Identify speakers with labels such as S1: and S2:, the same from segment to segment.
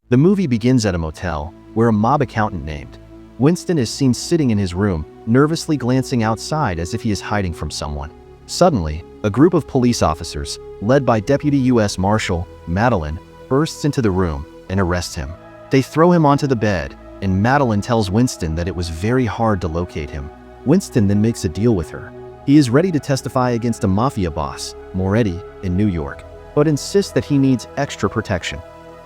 S1: The movie begins at a motel, where a mob accountant named Winston is seen sitting in his room, nervously glancing outside as if he is hiding from someone. Suddenly, a group of police officers, led by Deputy U.S. Marshal Madeline, bursts into the room and arrests him. They throw him onto the bed, and Madeline tells Winston that it was very hard to locate him. Winston then makes a deal with her. He is ready to testify against a mafia boss, Moretti, in New York, but insists that he needs extra protection.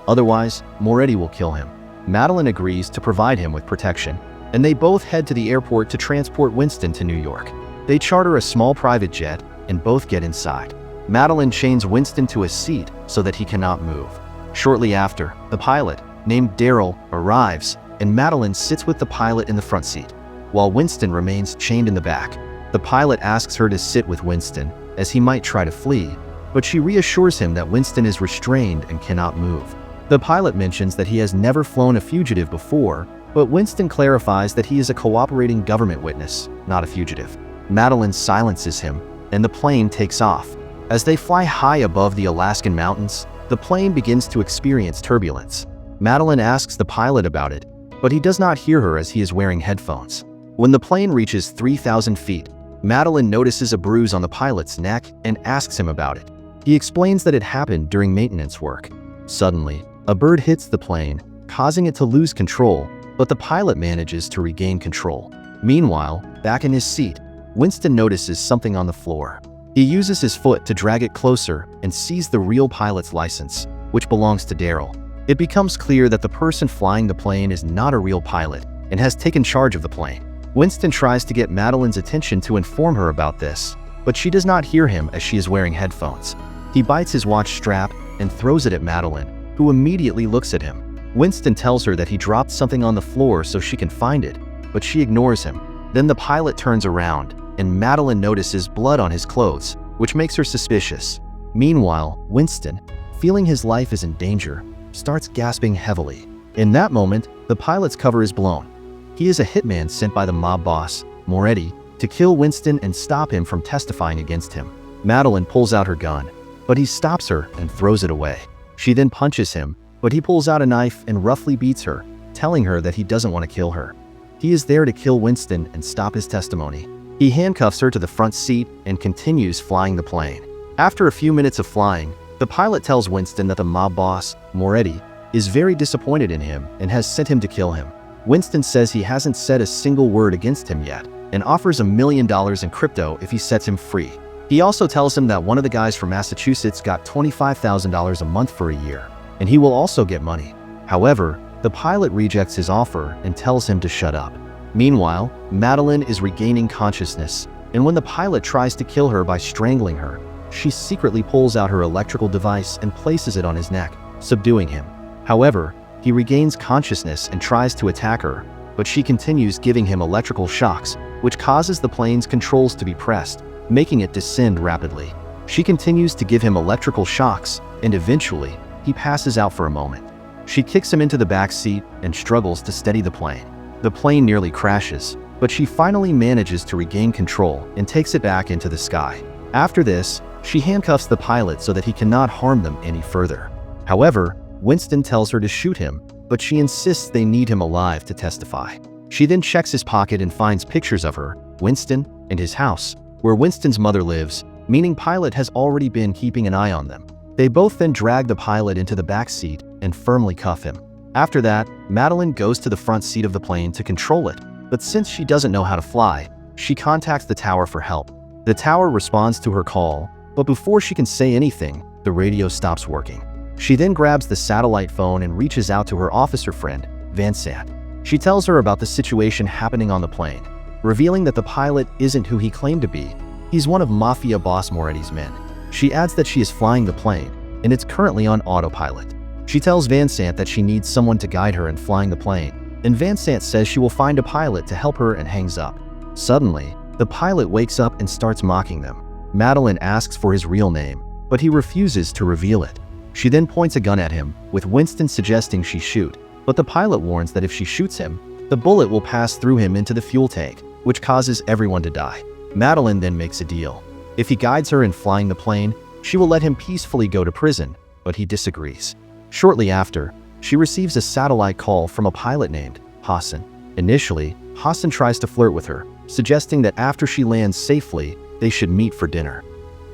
S1: Otherwise, Moretti will kill him. Madeline agrees to provide him with protection, and they both head to the airport to transport Winston to New York. They charter a small private jet, and both get inside. Madeline chains Winston to a seat so that he cannot move. Shortly after, the pilot, named Daryl, arrives, and Madeline sits with the pilot in the front seat, while Winston remains chained in the back. The pilot asks her to sit with Winston, as he might try to flee, but she reassures him that Winston is restrained and cannot move. The pilot mentions that he has never flown a fugitive before, but Winston clarifies that he is a cooperating government witness, not a fugitive. Madeline silences him, and the plane takes off. As they fly high above the Alaskan mountains, the plane begins to experience turbulence. Madeline asks the pilot about it, but he does not hear her as he is wearing headphones. When the plane reaches 3,000 feet, Madeline notices a bruise on the pilot's neck and asks him about it. He explains that it happened during maintenance work. Suddenly, a bird hits the plane, causing it to lose control, but the pilot manages to regain control. Meanwhile, back in his seat, Winston notices something on the floor. He uses his foot to drag it closer and sees the real pilot's license, which belongs to Daryl. It becomes clear that the person flying the plane is not a real pilot and has taken charge of the plane. Winston tries to get Madeline's attention to inform her about this, but she does not hear him as she is wearing headphones. He bites his watch strap and throws it at Madeline, who immediately looks at him. Winston tells her that he dropped something on the floor so she can find it, but she ignores him. Then the pilot turns around, and Madeline notices blood on his clothes, which makes her suspicious. Meanwhile, Winston, feeling his life is in danger, starts gasping heavily. In that moment, the pilot's cover is blown. He is a hitman sent by the mob boss, Moretti, to kill Winston and stop him from testifying against him. Madeline pulls out her gun, but he stops her and throws it away. She then punches him, but he pulls out a knife and roughly beats her, telling her that he doesn't want to kill her. He is there to kill Winston and stop his testimony. He handcuffs her to the front seat and continues flying the plane. After a few minutes of flying, the pilot tells Winston that the mob boss, Moretti, is very disappointed in him and has sent him to kill him. Winston says he hasn't said a single word against him yet and offers $1 million in crypto if he sets him free. He also tells him that one of the guys from Massachusetts got $25,000 a month for a year, and he will also get money. However, the pilot rejects his offer and tells him to shut up. Meanwhile, Madeline is regaining consciousness, and when the pilot tries to kill her by strangling her, she secretly pulls out her electrical device and places it on his neck, subduing him. However, he regains consciousness and tries to attack her, but she continues giving him electrical shocks, which causes the plane's controls to be pressed, making it descend rapidly. She continues to give him electrical shocks, and eventually, he passes out for a moment. She kicks him into the back seat and struggles to steady the plane. The plane nearly crashes, but she finally manages to regain control and takes it back into the sky. After this, she handcuffs the pilot so that he cannot harm them any further. However, Winston tells her to shoot him, but she insists they need him alive to testify. She then checks his pocket and finds pictures of her, Winston, and his house, where Winston's mother lives, meaning Pilot has already been keeping an eye on them. They both then drag the pilot into the back seat and firmly cuff him. After that, Madeline goes to the front seat of the plane to control it, but since she doesn't know how to fly, she contacts the tower for help. The tower responds to her call, but before she can say anything, the radio stops working. She then grabs the satellite phone and reaches out to her officer friend, Vincent. She tells her about the situation happening on the plane, revealing that the pilot isn't who he claimed to be. He's one of mafia boss Moretti's men. She adds that she is flying the plane, and it's currently on autopilot. She tells Vincent that she needs someone to guide her in flying the plane, and Vincent says she will find a pilot to help her and hangs up. Suddenly, the pilot wakes up and starts mocking them. Madeline asks for his real name, but he refuses to reveal it. She then points a gun at him, with Winston suggesting she shoot, but the pilot warns that if she shoots him, the bullet will pass through him into the fuel tank, which causes everyone to die. Madeline then makes a deal. If he guides her in flying the plane, she will let him peacefully go to prison, but he disagrees. Shortly after, she receives a satellite call from a pilot named Hassan. Initially, Hassan tries to flirt with her, suggesting that after she lands safely, they should meet for dinner.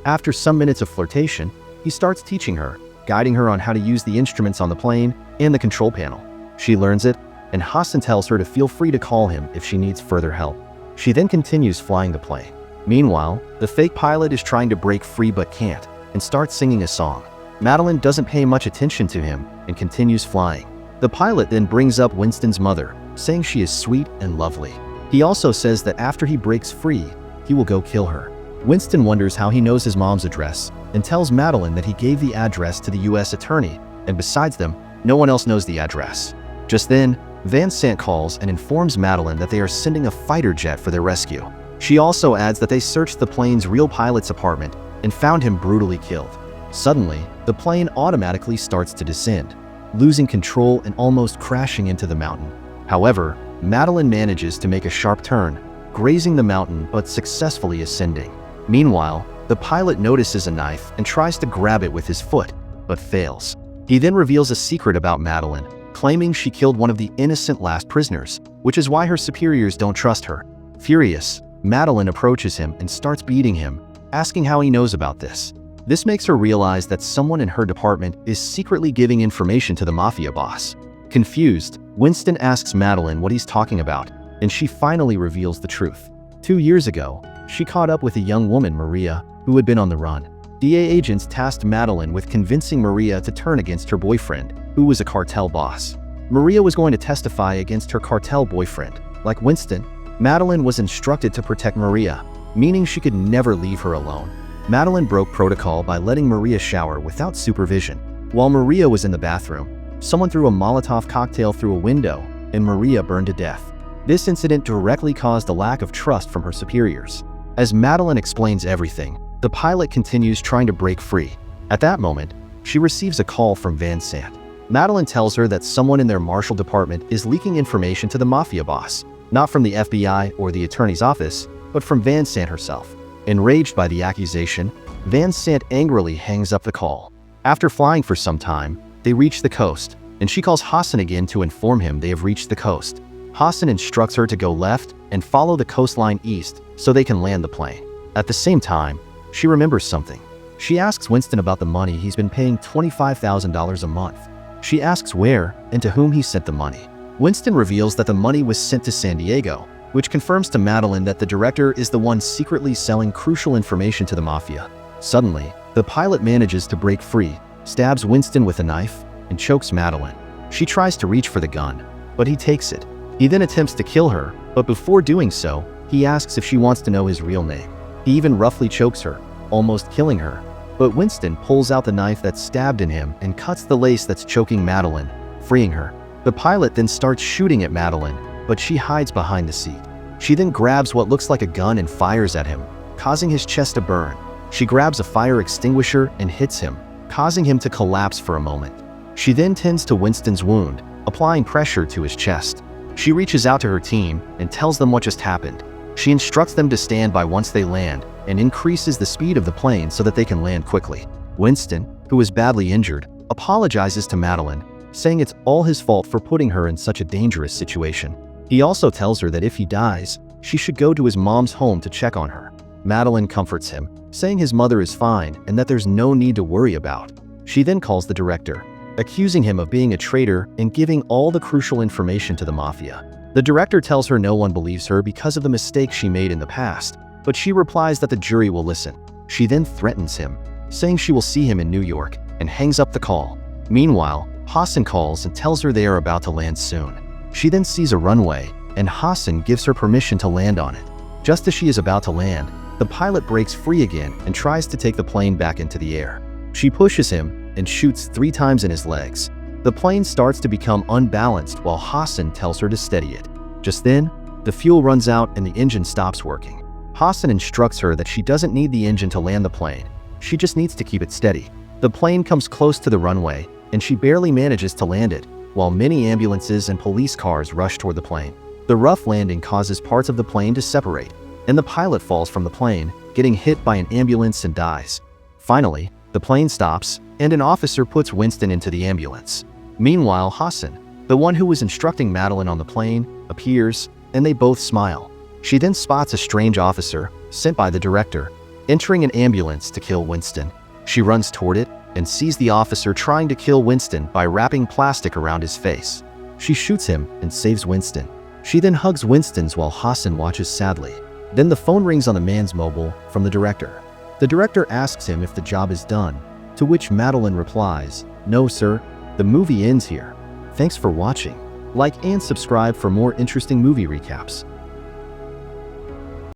S1: After some minutes of flirtation, he starts teaching her, guiding her on how to use the instruments on the plane and the control panel. She learns it, and Hassan tells her to feel free to call him if she needs further help. She then continues flying the plane. Meanwhile, the fake pilot is trying to break free but can't, and starts singing a song. Madeline doesn't pay much attention to him and continues flying. The pilot then brings up Winston's mother, saying she is sweet and lovely. He also says that after he breaks free, he will go kill her. Winston wonders how he knows his mom's address and tells Madeline that he gave the address to the U.S. attorney, and besides them, no one else knows the address. Just then, Van Sant calls and informs Madeline that they are sending a fighter jet for their rescue. She also adds that they searched the plane's real pilot's apartment and found him brutally killed. Suddenly, the plane automatically starts to descend, losing control and almost crashing into the mountain. However, Madeline manages to make a sharp turn, grazing the mountain but successfully ascending. Meanwhile, the pilot notices a knife and tries to grab it with his foot, but fails. He then reveals a secret about Madeline, claiming she killed one of the innocent last prisoners, which is why her superiors don't trust her. Furious, Madeline approaches him and starts beating him, asking how he knows about this. This makes her realize that someone in her department is secretly giving information to the mafia boss. Confused, Winston asks Madeline what he's talking about, and she finally reveals the truth. 2 years ago, she caught up with a young woman, Maria, who had been on the run. DA agents tasked Madeline with convincing Maria to turn against her boyfriend, who was a cartel boss. Maria was going to testify against her cartel boyfriend. Like Winston, Madeline was instructed to protect Maria, meaning she could never leave her alone. Madeline broke protocol by letting Maria shower without supervision. While Maria was in the bathroom, someone threw a Molotov cocktail through a window, and Maria burned to death. This incident directly caused a lack of trust from her superiors. As Madeline explains everything, the pilot continues trying to break free. At that moment, she receives a call from Van Sant. Madeline tells her that someone in their marshal department is leaking information to the mafia boss, not from the FBI or the attorney's office, but from Van Sant herself. Enraged by the accusation, Van Sant angrily hangs up the call. After flying for some time, they reach the coast, and she calls Hassan again to inform him they have reached the coast. Hassan instructs her to go left and follow the coastline east so they can land the plane. At the same time, she remembers something. She asks Winston about the money he's been paying $25,000 a month. She asks where and to whom he sent the money. Winston reveals that the money was sent to San Diego, which confirms to Madeline that the director is the one secretly selling crucial information to the mafia. Suddenly, the pilot manages to break free, stabs Winston with a knife, and chokes Madeline. She tries to reach for the gun, but he takes it. He then attempts to kill her, but before doing so, he asks if she wants to know his real name. He even roughly chokes her, almost killing her. But Winston pulls out the knife that's stabbed in him and cuts the lace that's choking Madeline, freeing her. The pilot then starts shooting at Madeline, but she hides behind the seat. She then grabs what looks like a gun and fires at him, causing his chest to burn. She grabs a fire extinguisher and hits him, causing him to collapse for a moment. She then tends to Winston's wound, applying pressure to his chest. She reaches out to her team and tells them what just happened. She instructs them to stand by once they land and increases the speed of the plane so that they can land quickly. Winston, who is badly injured, apologizes to Madeline, saying it's all his fault for putting her in such a dangerous situation. He also tells her that if he dies, she should go to his mom's home to check on her. Madeline comforts him, saying his mother is fine and that there's no need to worry about. She then calls the director, accusing him of being a traitor and giving all the crucial information to the mafia. The director tells her no one believes her because of the mistakes she made in the past, but she replies that the jury will listen. She then threatens him, saying she will see him in New York, and hangs up the call. Meanwhile, Hassan calls and tells her they are about to land soon. She then sees a runway, and Hassan gives her permission to land on it. Just as she is about to land, the pilot breaks free again and tries to take the plane back into the air. She pushes him and shoots 3 times in his legs. The plane starts to become unbalanced while Hassan tells her to steady it. Just then, the fuel runs out and the engine stops working. Hassan instructs her that she doesn't need the engine to land the plane. She just needs to keep it steady. The plane comes close to the runway, and she barely manages to land it, while many ambulances and police cars rush toward the plane. The rough landing causes parts of the plane to separate, and the pilot falls from the plane, getting hit by an ambulance and dies. Finally, the plane stops, and an officer puts Winston into the ambulance. Meanwhile, Hassan, the one who was instructing Madeline on the plane, appears, and they both smile. She then spots a strange officer, sent by the director, entering an ambulance to kill Winston. She runs toward it and sees the officer trying to kill Winston by wrapping plastic around his face. She shoots him and saves Winston. She then hugs Winston's while Hassan watches sadly. Then the phone rings on the man's mobile from the director. The director asks him if the job is done, to which Madeline replies, "No, sir, the movie ends here. Thanks for watching. Like and subscribe for more interesting movie recaps."